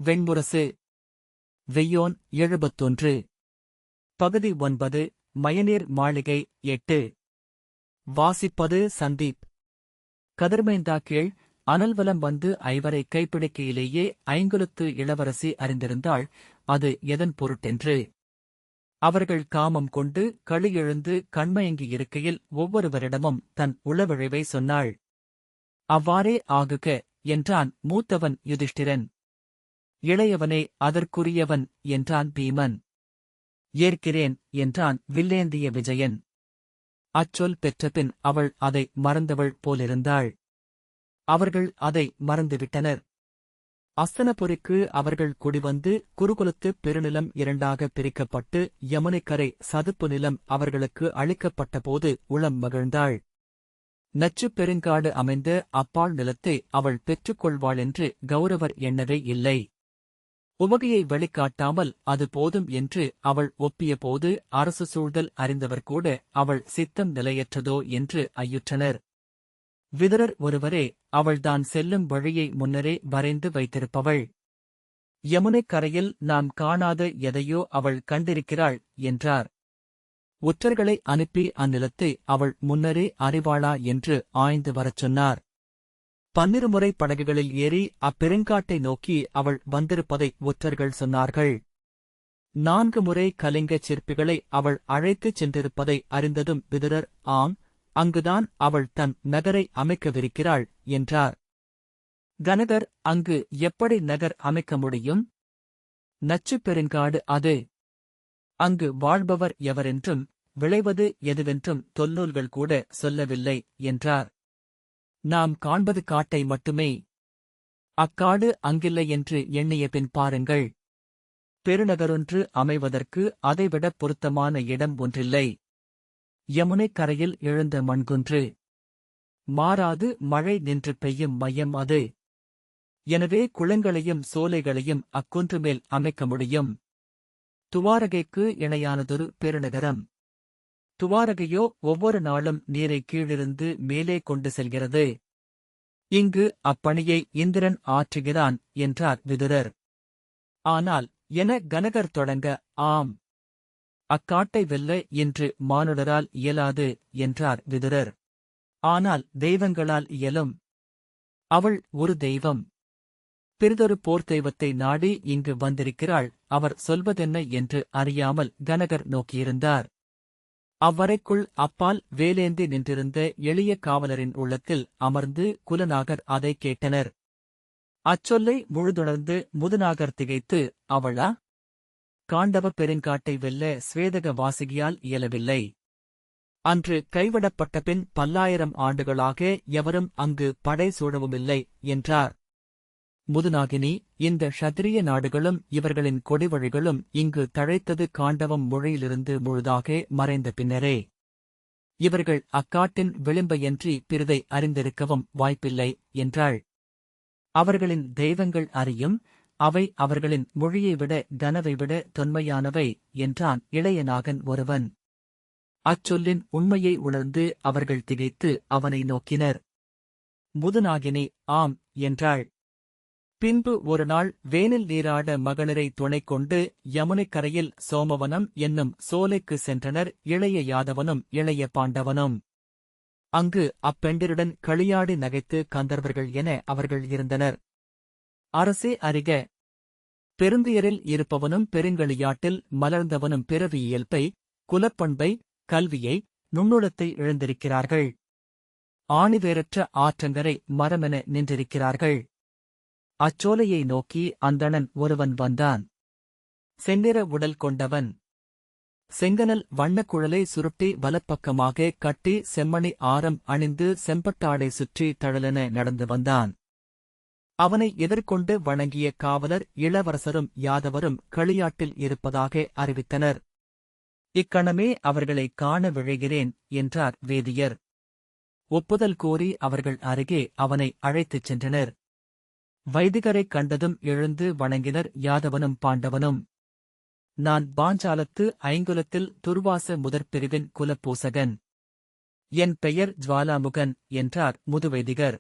வெண்முரசு. வெய்யோன் 71. பகுதி 9. மயநீர் மாளிகை 8. வாசிப்பது சந்தீப். கதிர்மைந்தா கீழ். அனல்வலம் வந்து ஐவரை கைப்பிடிக்கையிலேயே ஐங்குலத்து இளவரசி அறிந்திருந்தாள் அது எதன் பொருட்டென்று. அவர்கள் காமம் கொண்டு களி எழுந்து கண்மயங்கி இருக்கையில் ஒவ்வொருவரிடமும் தன் உளவிழைவை சொன்னாள். அவ்வாறே ஆகுக என்றான் மூத்தவன் யுதிஷ்டிரன். இளையவனே அதற்குரியவன் என்றான் பீமன். ஏற்கிறேன் என்றான் வில்லேந்திய விஜயன். அச்சொல் பெற்றபின் அவள் அதை மறந்தவள் போலிருந்தாள். அவர்கள் அதை மறந்துவிட்டனர். அஸ்தனபுரிக்கு அவர்கள் குடிவந்து குருகுலத்துப் பெருநிலம் இரண்டாகப் பிரிக்கப்பட்டு யமுனைக்கரை சதுப்பு நிலம் அவர்களுக்கு அளிக்கப்பட்டபோது உளம் மகிழ்ந்தாள். நச்சுப் பெருங்காடு அமைந்த அப்பால் நிலத்தை அவள் பெற்றுக்கொள்வாளென்று கௌரவர் எண்ணவே இல்லை. உவகையை வெளிக்காட்டாமல் அது போதும் என்று அவள் ஒப்பியபோது அரசு சூழ்தல் அறிந்தவர்கூட அவள் சித்தம் நிலையற்றதோ என்று ஐயுற்றனர். விதுரர் ஒருவரே அவள்தான் செல்லும் வழியை முன்னரே வரைந்து வைத்திருப்பவள். யமுனைக் கரையில் நாம் காணாத எதையோ அவள் கண்டிருக்கிறாள் என்றார். ஒற்றர்களை அனுப்பி அந்நிலத்தை அவள் முன்னரே அறிவாளா என்று ஆய்ந்து வரச் சொன்னார். 12 முறை படகுகளில் ஏறி அப்பெருங்காட்டை நோக்கி அவள் வந்திருப்பதை ஒற்றர்கள் சொன்னார்கள். 4 முறை கலிங்கச் சிற்பிகளை அவள் அழைத்துச் சென்றிருப்பதை அறிந்ததும் விதுரர் ஆம், அங்குதான் அவள் தன் நகரை அமைக்கவிருக்கிறாள் என்றார். கனகர் அங்கு எப்படி நகர் அமைக்க முடியும்? நச்சுப் பெருங்காடு அது. அங்கு வாழ்பவர் எவரென்றும் விளைவது எதுவென்றும் தொல்நூல்கள் கூட சொல்லவில்லை என்றார். நாம் காண்பது காட்டை மட்டுமே. அக்காடு அங்கில்லை என்று எண்ணிய பின் பாருங்கள். பெருநகரொன்று அமைவதற்கு அதைவிட பொருத்தமான இடம் ஒன்றில்லை. யமுனைக் கரையில் எழுந்த மண்குன்று. மாறாது மழை நின்று பெய்யும் மையம் அது. எனவே குளங்களையும் சோலைகளையும் அக்குன்று மேல் அமைக்க முடியும். துவாரகைக்கு இணையானதொரு பெருநகரம். துவாரகையோ ஒவ்வொரு நாளும் நீரை கீழிருந்து மேலே கொண்டு செல்கிறது. இங்கு அப்பணியை இந்திரன் ஆற்றுகிறான் என்றார் விதுரர். ஆனால் என கனகர் தொடங்க ஆம், அக்காட்டை வெல்ல இன்று மானுடரால் இயலாது என்றார் விதுரர். ஆனால் தெய்வங்களால் இயலும். அவள் ஒரு தெய்வம். பிறிதொரு போர்த் தெய்வத்தை நாடி இங்கு வந்திருக்கிறாள். அவர் சொல்வதென்ன என்று அறியாமல் கனகர் நோக்கியிருந்தார். அவ்வரைக்குள் அப்பால் வேலேந்தி நின்றிருந்த எளிய காவலரின் உள்ளத்தில் அமர்ந்து குலநாகர் அதைக் கேட்டனர். அச்சொல்லை முழுதுணர்ந்து முதுநாகர் திகைத்து அவளா? காண்டவ பெருங்காட்டை வெல்ல ஸ்வேதக வாசிகியால் இயலவில்லை. அன்று கைவிடப்பட்டபின் 1000 ஆண்டுகளாக எவரும் அங்கு படை சூழவுமில்லை என்றார். முதுநாகினி, இந்த ஷத்திரிய நாடுகளும் இவர்களின் கொடிவழிகளும் இங்கு தழைத்தது காண்டவம் மொழியிலிருந்து முழுதாக மறைந்த பின்னரே. இவர்கள் அக்காட்டின் விளிம்பையன்றி பிறிதை அறிந்திருக்கவும் வாய்ப்பில்லை என்றாள். அவர்களின் தெய்வங்கள் அறியும், அவை அவர்களின் மொழியை விட கனவை விட தொன்மையானவை என்றான் இளையநாகன் ஒருவன். அச்சொல்லின் உண்மையை உணர்ந்து அவர்கள் திகைத்து அவனை நோக்கினர். முதுநாகினி ஆம் என்றாள். பின்பு ஒரு நாள் வேனில் நீராட மகளிரை துணை கொண்டு யமுனைக் கரையில் சோமவனம் என்னும் சோலைக்கு சென்றனர் இளைய யாதவனும் இளைய பாண்டவனும். அங்கு அப்பெண்டிருடன் களியாடி நகைத்து கந்தர்வர்கள் என அவர்கள் இருந்தனர். அரசே அறிக, பெருந்துயரில் இருப்பவனும் பெருங்களியாட்டில் மலர்ந்தவனும் பிறவி இயல்பை, குலப்பண்பை, கல்வியை, நுண்ணுளத்தை இழந்திருக்கிறார்கள். ஆணிவேரற்ற ஆற்றங்கரை மரமென நின்றிருக்கிறார்கள். அச்சோலையை நோக்கி அந்தணன் ஒருவன் வந்தான். செந்நிற உடல் கொண்டவன். செங்கனல் வண்ணக்குழலை சுருட்டி வலப்பக்கமாக கட்டி செம்மணி ஆரம் அணிந்து செம்பட்டாடை சுற்றி தழலென நடந்து வந்தான். அவனை எதிர்கொண்டு வணங்கிய காவலர் இளவரசரும் யாதவரும் களியாட்டில் இருப்பதாக அறிவித்தனர். இக்கணமே அவர்களைக் காண விழைகிறேன் என்றார் வேதியர். ஒப்புதல் கோரி அவர்கள் அருகே அவனை அழைத்துச் சென்றனர். வைதிகரைக் கண்டதும் எழுந்து வணங்கினர் யாதவனும் பாண்டவனும். நான் பாஞ்சாலத்து ஐங்குலத்தில் துர்வாச முதற்பிரிவின் குலப்பூசகன். என் பெயர் ஜ்வாலாமுகன் என்றார் முதுவைதிகர்.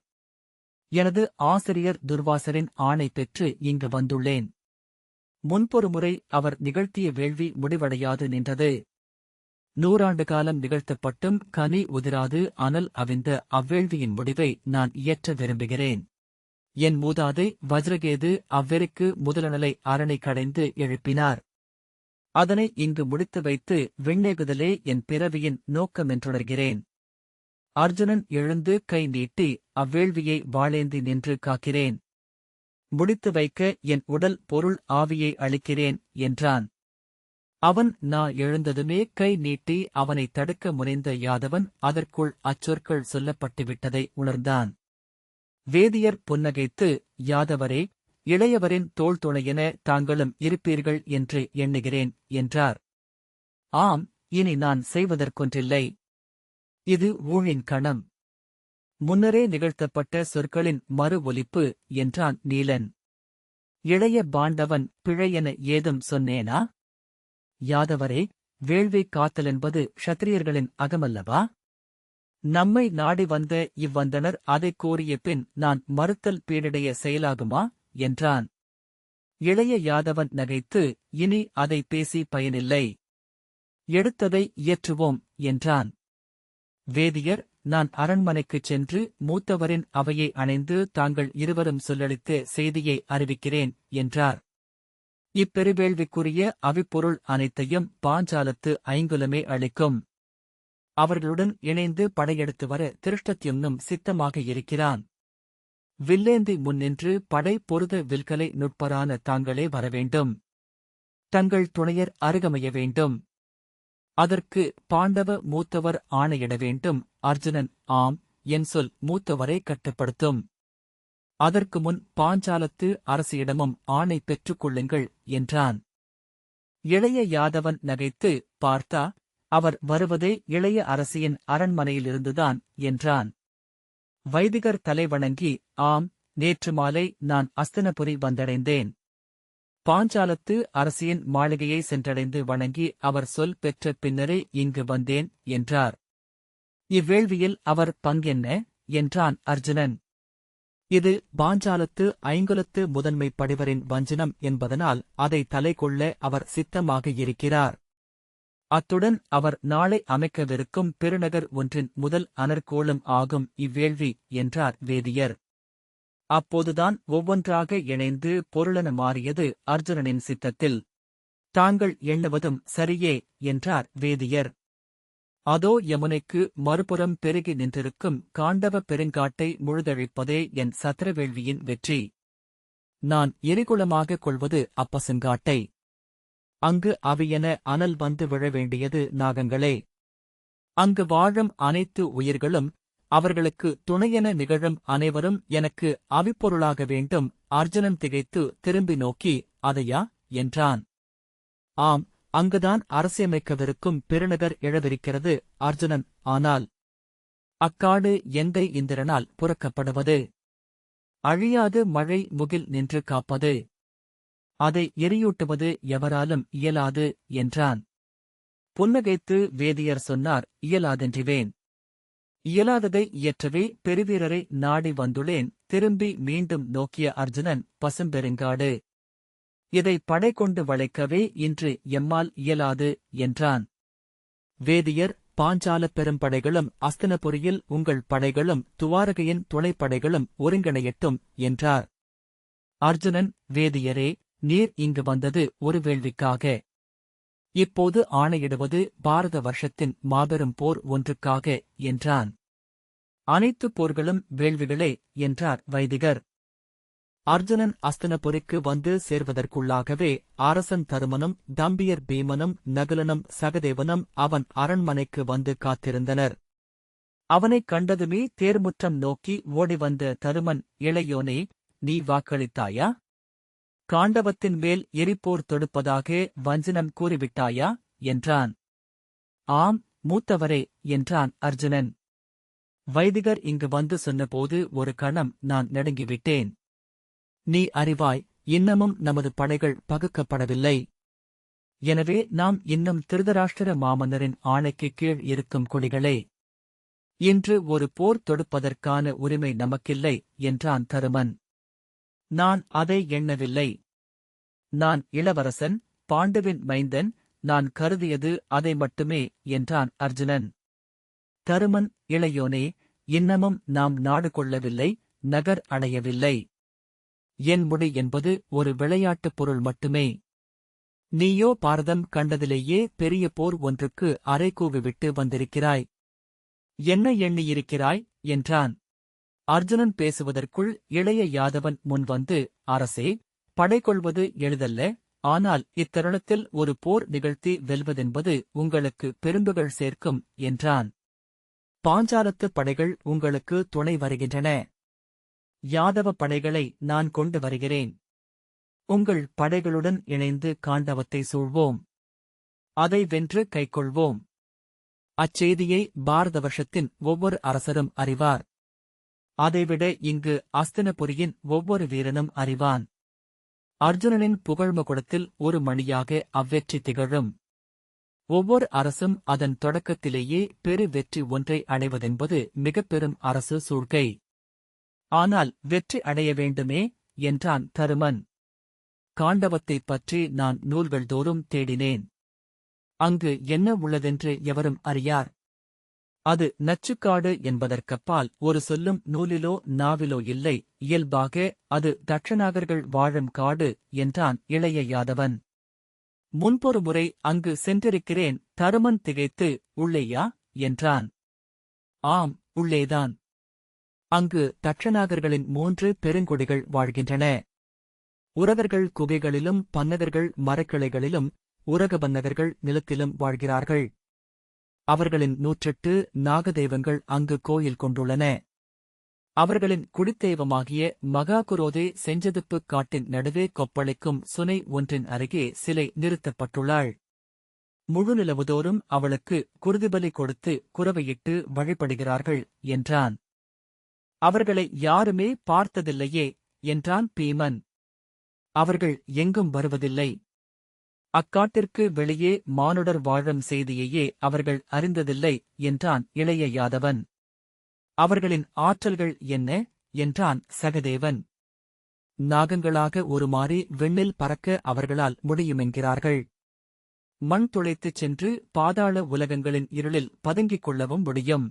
எனது ஆசிரியர் துர்வாசரின் ஆணை பெற்று இங்கு வந்துள்ளேன். முன்பொரு முறை அவர் நிகழ்த்திய வேள்வி முடிவடையாது நின்றது. 100 காலம் நிகழ்த்தப்பட்டும் கனி உதிராது அனல் அவிந்த அவ்வேள்வியின் முடிவை நான் இயற்ற விரும்புகிறேன். என் மூதாதை வஜ்ரகேது அவ்வெறிக்கு முதலனலை அரணை கடைந்து எழுப்பினார். அதனை இங்கு முடித்து வைத்து விண்ணேகுதலே என் பிறவியின் நோக்கமென்றுணர்கிறேன். அர்ஜுனன் எழுந்து கை நீட்டி அவ்வேள்வியை வாளேந்தி நின்று காக்கிறேன். முடித்து வைக்க என் உடல் பொருள் ஆவியை அளிக்கிறேன் என்றான். அவன் எழுந்ததுமே கை நீட்டி அவனை தடுக்க முனைந்த யாதவன் அதற்குள் அச்சொற்கள் சொல்லப்பட்டுவிட்டதை உணர்ந்தான். வேதியர் புன்னகைத்து, யாதவரே, இளையவரின் தோள் துணையென தாங்களும் இருப்பீர்கள் என்று எண்ணுகிறேன் என்றார். ஆம், இனி நான் செய்வதற்கொன்றில்லை. இது ஊழின் கணம். முன்னரே நிகழ்த்தப்பட்ட சொற்களின் மறு ஒலிப்பு என்றான் நீலன். இளைய பாண்டவன் பிழையென ஏதும் சொன்னேனா? யாதவரே, வேள்வி காத்தலென்பது க்ஷத்திரியர்களின் அகமல்லவா? நம்மை நாடி வந்த இவ்வந்தனர் அதைக் கூறிய பின் நான் மறுத்தல் பீடிடைய செயலாகுமா என்றான். இளைய யாதவன் நகைத்து, இனி அதை பேசி பயனில்லை. எடுத்ததை இயற்றுவோம் என்றான். வேதியர், நான் அரண்மனைக்குச் சென்று மூத்தவரின் அவையை அணைந்து தாங்கள் இருவரும் சொல்லளித்த செய்தியை அறிவிக்கிறேன் என்றார். இப்பெருவேள்விக்குரிய அவிப்பொருள் அனைத்தையும் பாஞ்சாலத்து ஐங்குலமே அளிக்கும். அவர்களுடன் இணைந்து படையெடுத்து வர திருஷ்டத்யும்னும் சித்தமாக இருக்கிறான். வில்லேந்தி முன்னின்று படை பொருத வில்கலை நுட்பரான தாங்களே வரவேண்டும். தங்கள் துணையர் அருகமைய வேண்டும். அதற்கு பாண்டவ மூத்தவர் ஆணையிட வேண்டும். அர்ஜுனன், ஆம், என் சொல் மூத்தவரை கட்டுப்படுத்தும். அதற்கு முன் பாஞ்சாலத்து அரசியிடமும் ஆணை பெற்றுக் கொள்ளுங்கள் என்றான். இளைய யாதவன் நகைத்து, பார்த்தா, அவர் வருவதே இளைய அரசியின் அரண்மனையிலிருந்துதான் என்றான். வைதிகர் தலைவணங்கி, ஆம், நேற்று மாலை நான் அஸ்தினபுரி வந்தடைந்தேன். பாஞ்சாலத்து அரசியின் மாளிகையை சென்றடைந்து வணங்கி அவர் சொல் பெற்ற பின்னரே இங்கு வந்தேன் என்றார். இவ்வேள்வியில் அவர் பங்கென்ன என்றான் அர்ஜுனன். இது பாஞ்சாலத்து ஐங்குலத்து முதன்மை படிவரின் வஞ்சனம் என்பதனால் அதை தலைகொள்ள அவர் சித்தமாக இருக்கிறார். அத்துடன் அவர் நாளை அமைக்கவிருக்கும் பெருநகர் ஒன்றின் முதல் அனர்கோளம் ஆகும் இவ்வேள்வி என்றார் வேதியர். அப்போதுதான் ஒவ்வொன்றாக இணைந்து பொருளென மாறியது அர்ஜுனனின் சித்தத்தில். தாங்கள் எண்ணுவதும் சரியே என்றார் வேதியர். அதோ யமுனைக்கு மறுபுறம் பெருகி நின்றிருக்கும் காண்டவ பெருங்காட்டை முழுதழிப்பதே என் சத்திரவேள்வியின் வெற்றி. நான் எரிகுளமாகக் கொள்வது அப்பசங்காட்டை. அங்கு அவியென அனல் வந்து விழ வேண்டியது நாகங்களே. அங்கு வாழும் அனைத்து உயிர்களும் அவர்களுக்கு துணையென நிகழும் அனைவரும் எனக்கு அவிப்பொருளாக வேண்டும். அர்ஜுனன் திகைத்து திரும்பி நோக்கி, அதையா என்றான். ஆம், அங்குதான் அரசியமைக்கவிருக்கும் பெருநகர் எழவிருக்கிறது அர்ஜுனன். ஆனால் அக்காடு எந்தை இந்திரனால் புறக்கப்படுவது. அழியாது மழை முகில் நின்று காப்பது. அதை எரியூட்டுவது எவராலும் இயலாது என்றான். புன்னகைத்து வேதியர் சொன்னார், இயலாதென்றிவேன். இயலாததை இயற்றவே பெருவீரரை நாடி வந்துள்ளேன். திரும்பி மீண்டும் நோக்கிய அர்ஜுனன், பசும்பெருங்காடு. இதை படை கொண்டு வளைக்கவே இன்று எம்மால் இயலாது என்றான். வேதியர், பாஞ்சாலப் பெரும்படைகளும் அஸ்தினபுரியில் உங்கள் படைகளும் துவாரகையின் துணைப்படைகளும் ஒருங்கிணையட்டும் என்றார். அர்ஜுனன், வேதியரே, நீர் இங்கு வந்தது ஒரு வேள்விக்காக. இப்போது ஆணையிடுவது பாரத வருஷத்தின் மாபெரும் போர் ஒன்றுக்காக என்றான். அனைத்து போர்களும் வேள்விகளே என்றார் வைதிகர். அர்ஜுனன் அஸ்தினபுரிக்கு வந்து சேர்வதற்குள்ளாகவே அரசன் தருமனும் தம்பியர் பீமனும் நகுலனும் சகதேவனும் அவன் அரண்மனைக்கு வந்து காத்திருந்தனர். அவனைக் கண்டதுமே தேர்முற்றம் நோக்கி ஓடிவந்த தருமன், இளையோனே, நீ வாக்களித்தாயா? காண்டவத்தின் மேல் எரிப்போர் தொடுப்பதாக வஞ்சனம் கூறிவிட்டாயா என்றான். ஆம், மூத்தவரே என்றான் அர்ஜுனன். வைதிகர் இங்கு வந்து சொன்னபோது ஒரு கணம் நான் நடுங்கிவிட்டேன். நீ அறிவாய், இன்னமும் நமது படைகள் பகுக்கப்படவில்லை. எனவே நாம் இன்னும் திருதராஷ்டிர மாமன்னரின் ஆணைக்கு கீழ் இருக்கும் கொடிகளே. இன்று ஒரு போர் தொடுப்பதற்கான உரிமை நமக்கில்லை என்றான் தருமன். நான் அதை எண்ணவில்லை. நான் இளவரசன், பாண்டுவின் மைந்தன், நான் கருதியது அதை மட்டுமே என்றான் அர்ஜுனன். தருமன், இளையோனே, இன்னமும் நாம் நாடு கொள்ளவில்லை, நகர் அடையவில்லை. என் முடி என்பது ஒரு விளையாட்டுப் பொருள் மட்டுமே. நீயோ பாரதம் கண்டதிலேயே பெரிய போர் ஒன்றுக்கு அறைகூவிவிட்டு வந்திருக்கிறாய். என்ன எண்ணியிருக்கிறாய் என்றான். அர்ஜுனன் பேசுவதற்குள் இளைய யாதவன் முன்வந்து, அரசே, படை கொள்வது எளிதல்ல, ஆனால் இத்தருணத்தில் ஒரு போர் நிகழ்த்தி வெல்வதென்பது உங்களுக்கு பெரும்புகழ் சேர்க்கும் என்றான். பாஞ்சாலத்துப் படைகள் உங்களுக்கு துணை வருகின்றன. யாதவ படைகளை நான் கொண்டு வருகிறேன். உங்கள் படைகளுடன் இணைந்து காண்டவத்தை சூழ்வோம். அதை வென்று கைக்கொள்வோம். அச்செய்தியை பாரத வருஷத்தின் ஒவ்வொரு அரசரும் அறிவார். அதைவிட இங்கு அஸ்தினபுரியின் ஒவ்வொரு வீரனும் அறிவான். அர்ஜுனனின் புகழ்முகுடத்தில் ஒரு மணியாக அவ்வெற்றி திகழும். ஒவ்வொரு அரசும் அதன் தொடக்கத்திலேயே பெரு வெற்றி ஒன்றை அடைவதென்பது மிகப் பெரும் அரசு சூழ்கை. ஆனால் வெற்றி அடைய வேண்டுமே என்றான் தருமன். காண்டவத்தைப் பற்றி நான் நூல்கள் தோறும் தேடினேன். அங்கு என்ன உள்ளதென்று எவரும் அறியார். அது நச்சுக்காடு என்பதற்கப்பால் ஒரு சொல்லும் நூலிலோ நாவிலோ இல்லை. இயல்பாக அது தட்சநாகர்கள் வாழும் காடு என்றான் இளைய யாதவன். முன்பொரு முறை அங்கு சென்றிருக்கிறேன். தருமன் திகைத்து, உள்ளேயா என்றான். ஆம், உள்ளேதான். அங்கு தட்சநாகர்களின் 3 பெருங்குடிகள் வாழ்கின்றன. உரகர்கள் குகைகளிலும் பன்னகர்கள் மரக்கிளைகளிலும் உரகபன்னகர்கள் நிலத்திலும் வாழ்கிறார்கள். அவர்களின் 108 நாகதெய்வங்கள் அங்கு கோயில் கொண்டுள்ளன. அவர்களின் குடித்தெய்வமாகிய மகாகுரோதே செஞ்சதுப்புக் காட்டின் நடுவே கொப்பளிக்கும் சுனை ஒன்றின் அருகே சிலை நிறுத்தப்பட்டுள்ளாள். முழு நிலவுதோறும் அவளுக்கு குருதிபலி கொடுத்து குரவையிட்டு வழிபடுகிறார்கள் என்றான். அவர்களை யாருமே பார்த்ததில்லையே என்றான் பீமன். அவர்கள் எங்கும் வருவதில்லை. அக்காட்டிற்கு வெளியே மானுடர் வாழும் செய்தியையே அவர்கள் அறிந்ததில்லை என்றான் இளைய யாதவன். அவர்களின் ஆற்றல்கள் என்ன என்றான் சகதேவன். நாகங்களாக உருமாறி விண்ணில் பறக்க அவர்களால் முடியுமென்கிறார்கள். மண் துளைத்துச் சென்று பாதாள உலகங்களின் இருளில் பதுங்கிக் கொள்ளவும் முடியும்.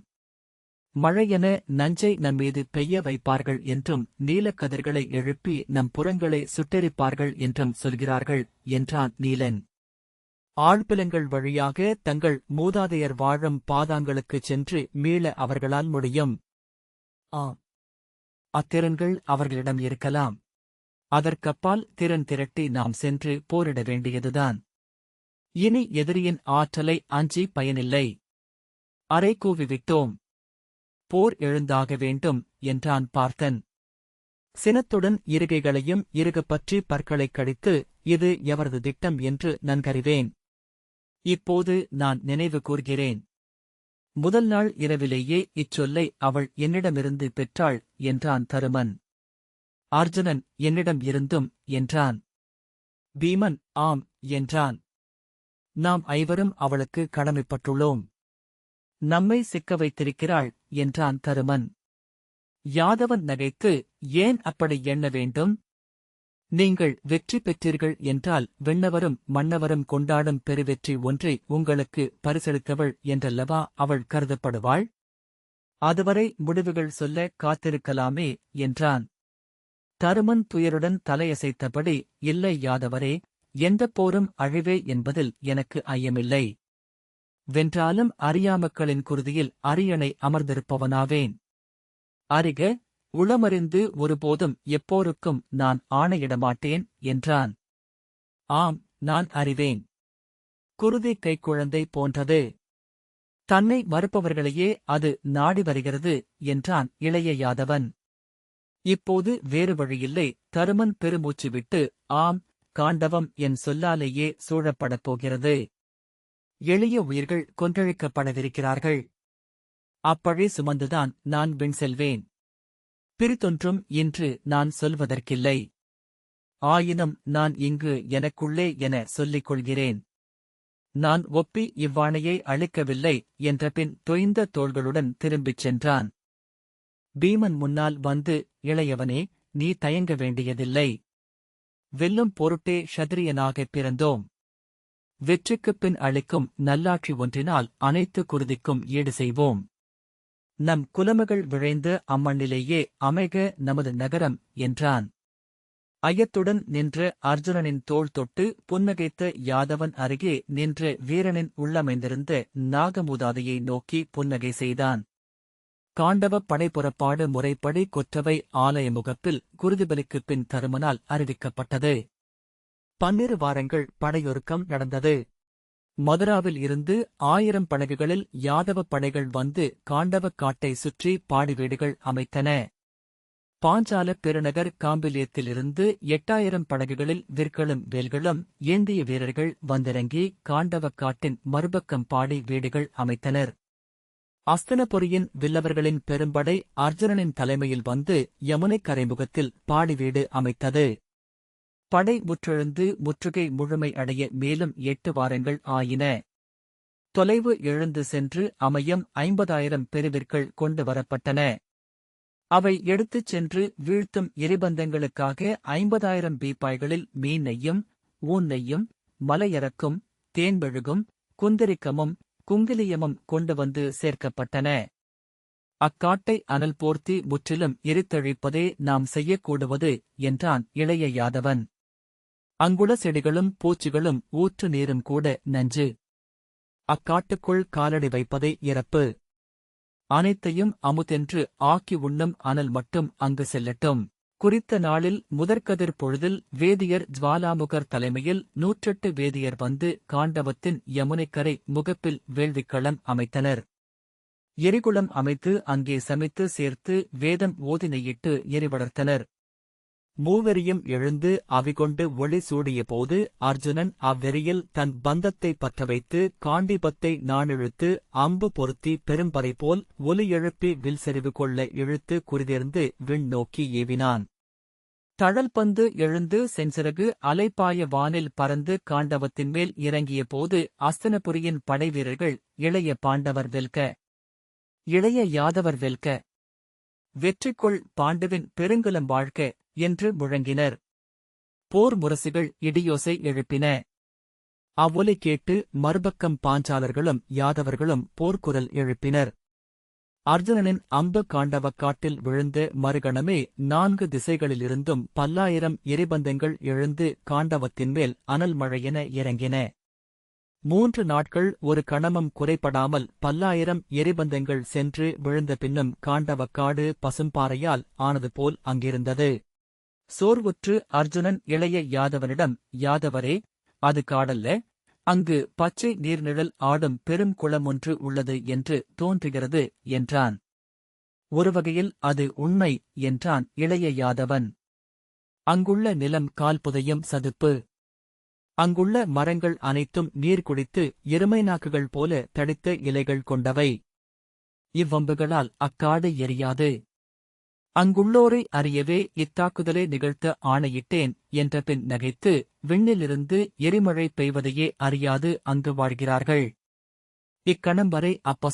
மழையென நஞ்சை நம்மீது பெய்ய வைப்பார்கள் என்றும் நீலக்கதிர்களை எழுப்பி நம் புறங்களை சுட்டெரிப்பார்கள் என்றும் சொல்கிறார்கள் என்றான் நீலன். ஆழ்பிலங்கள் வழியாக தங்கள் மூதாதையர் வாழும் பாதாங்களுக்குச் சென்று மீள அவர்களால் முடியும். அத்திறன்கள் அவர்களிடம் இருக்கலாம். அதற்கப்பால் திறன் திரட்டி நாம் சென்று போரிட வேண்டியதுதான். இனி எதிரியின் ஆற்றலை அஞ்சி பயனில்லை. அறைகூவிவிட்டோம். போர் எழுந்தாக வேண்டும் என்றான் பார்த்தன். சினத்துடன் இருகைகளையும் இறுகப்பற்றி பற்களைக் கடித்து, இது எவரது திட்டம் என்று நன்கறிவேன். இப்போது நான் நினைவு கூர்கிறேன். முதல் நாள் இரவிலேயே இச்சொல்லை அவள் என்னிடமிருந்து பெற்றாள் என்றான் தருமன். அர்ஜுனன் என்னிடம் இருந்தும் என்றான். பீமன் ஆம் என்றான். நாம் ஐவரும் அவளுக்கு கடமைப்பட்டுள்ளோம். நம்மை சிக்க வைத்திருக்கிறாள் என்றான் தருமன். யாதவன் நகைத்து, ஏன் அப்படி எண்ண வேண்டும்? நீங்கள் வெற்றி பெற்றீர்கள் என்றால் விண்ணவரும் மன்னவரும் கொண்டாடும் பெருவெற்றி ஒன்றை உங்களுக்கு பரிசளித்தவள் என்றல்லவா அவள் கருதப்படுவாள்? அதுவரை முடிவுகள் சொல்ல காத்திருக்கலாமே என்றான். தருமன் துயருடன் தலையசைத்தபடி, இல்லை யாதவரே, எந்தப் போரும் அழிவே என்பதில் எனக்கு ஐயமில்லை. வென்றாலும் அறியாமக்களின் குருதியில் அரியணை அமர்ந்திருப்பவனாவேன். அறிக, உளமறிந்து ஒருபோதும் எப்போருக்கும் நான் ஆணையிடமாட்டேன் என்றான். ஆம், நான் அறிவேன். குருதி கைக்குழந்தை போன்றது. தன்னை மறுப்பவர்களையே அது நாடி வருகிறது என்றான் இளைய யாதவன். இப்போது வேறு வழியில்லை. தருமன் பெருமூச்சு விட்டு, ஆம், காண்டவம் என் சொல்லாலேயே சூழப்படப் போகிறது. எளிய உயிர்கள் கொன்றழிக்கப்படவிருக்கிறார்கள். அப்பழி சுமந்துதான் நான் விண் செல்வேன். பிரித்தொன்றும் இன்று நான் சொல்வதற்கில்லை. ஆயினும் நான் இங்கு எனக்குள்ளே என சொல்லிக் கொள்கிறேன். நான் ஒப்பி இவ்வாணையை அளிக்கவில்லை என்றபின் தொய்ந்த தோள்களுடன் திரும்பிச் சென்றான். பீமன் முன்னால் வந்து, இளையவனே, நீ தயங்க வேண்டியதில்லை. வெல்லும் பொருட்டே க்ஷத்திரியனாகப் பிறந்தோம். வெற்றிக்குப் பின் அளிக்கும் நல்லாட்சி ஒன்றினால் அனைத்து குருதிக்கும் ஈடு செய்வோம். நம் குலமகள் விழைந்த அம்மண்ணிலேயே அமைக நமது நகரம் என்றான். ஐயத்துடன் நின்ற அர்ஜுனனின் தோள் தொட்டு புன்னகைத்த யாதவன் அருகே நின்ற வீரனின் உள்ளமைந்திருந்த நாகமூதாதையை நோக்கி புன்னகை செய்தான். காண்டவப் படைப்புறப்பாடு முறைப்படி கொற்றவை ஆலய முகப்பில் குருதிபலிக்குப் பின் தருமனால் அறிவிக்கப்பட்டது. 12 வாரங்கள் படையொருக்கம் நடந்தது. மதுராவில் இருந்து 1000 படகுகளில் யாதவப் படைகள் வந்து காண்டவக் காட்டை சுற்றி பாடி வீடுகள் அமைத்தன. பாஞ்சாலப் பெருநகர் காம்பிலியத்திலிருந்து 8000 படகுகளில் விற்களும் வேல்களும் ஏந்திய வீரர்கள் வந்திறங்கி காண்டவக் காட்டின் மறுபக்கம் பாடி வீடுகள் அமைத்தனர். அஸ்தினபுரியின் வில்லவர்களின் பெரும்படை அர்ஜுனனின் தலைமையில் வந்து யமுனைக் கரைமுகத்தில் பாடி வீடு அமைத்தது. படை முற்றெழுந்து முற்றுகை முழுமை அடைய மேலும் 8 வாரங்கள் ஆயின. தொலைவு எழுந்து சென்று அமையம் 50,000 பெருவிற்கள் கொண்டு வரப்பட்டன. அவை எடுத்துச் சென்று வீழ்த்தும் எரிபந்தங்களுக்காக 50,000 பீப்பாய்களில் மீன் நெய்யும் ஊன் நெய்யும் மலையரக்கும் தேன்மெழுகும் குந்திரிக்கமும் குங்கிலியமும் கொண்டு வந்து சேர்க்கப்பட்டன. அக்காட்டை அனல் போர்த்தி முற்றிலும் எரித்தழிப்பதே நாம் செய்யக்கூடுவது என்றான் இளைய யாதவன். அங்குள செடிகளும் பூச்சிகளும் ஊற்று நீரும் கூட நஞ்சு. அக்காட்டுக்குள் காலடி வைப்பதை இறப்பு. அனைத்தையும் அமுதென்று ஆக்கி உண்ணும் அனல் மட்டும் அங்கு செல்லட்டும். குறித்த நாளில் முதற்கதிர் பொழுதில் வேதியர் ஜ்வாலாமுகர் தலைமையில் 108 வேதியர் வந்து காண்டவத்தின் யமுனைக்கரை முகப்பில் வேள்விக்களம் அமைத்தனர். எரிகுளம் அமைத்து அங்கே சமைத்து சேர்த்து வேதம் ஓதி நெய்யிட்டு எரிவளர்த்தனர். மூவெறியும் எழுந்து அவிகொண்டு ஒளி சூடிய போது அர்ஜுனன் அவ்வெறியில் தன் பந்தத்தை பற்றவைத்து காண்டீபத்தை நாணிழுத்து அம்பு பொருத்தி பெரும்பறை போல் ஒலி எழுப்பி வில் செறிவு கொள்ள இழுத்து குறிதேர்ந்து விண் நோக்கி ஏவினான். தழல்பந்து எழுந்து செஞ்சிறகு அலைப்பாய வானில் பறந்து காண்டவத்தின் மேல் இறங்கிய போது அஸ்தினபுரியின் படைவீரர்கள் இளைய பாண்டவர் வெல்க, இளைய யாதவர் வெல்க, வெற்றிக்குள் பாண்டுவின் பெருங்குலம் வாழ்க என்று முழங்கினர். போர் முரசுகள் இடியோசை எழுப்பின. அவ்வொலி கேட்டு மறுபக்கம் பாஞ்சாலர்களும் யாதவர்களும் போர்க்குரல் எழுப்பினர். அர்ஜுனனின் அம்பு காண்டவக் காட்டில் விழுந்த மறுகணமே 4 திசைகளிலிருந்தும் 10,000 எரிபந்தங்கள் எழுந்து காண்டவத்தின் மேல் அனல் மழையென இறங்கின. 3 நாட்கள் ஒரு கணமும் குறைபடாமல் 10,000 எரிபந்தங்கள் சென்று விழுந்த பின்னும் காண்டவக்காடு பசும்பாறையால் ஆனது போல் அங்கிருந்தது. சோர்வுற்று அர்ஜுனன் இளைய யாதவனிடம், யாதவரே, அது காடல்ல, அங்கு பச்சை நீர்நிழல் ஆடும் பெரும் குளமொன்று உள்ளது என்று தோன்றுகிறது என்றான். ஒருவகையில் அது உண்மை என்றான் இளைய யாதவன். அங்குள்ள நிலம் கால் புதையும் சதுப்பு. அங்குள்ள மரங்கள் அனைத்தும் நீர் குடித்து எருமை நாக்குகள் போல தடித்த இலைகள் கொண்டவை. இவ்வம்புகளால் அக்காடு எரியாது. அங்குள்ளோரை அறியவே இத்தாக்குதலை நிகழ்த்த ஆணையிட்டேன் என்றபின் நகைத்து, விண்ணிலிருந்து எரிமழை பெய்வதையே அறியாது அங்கு வாழ்கிறார்கள். இக்கணம் வரை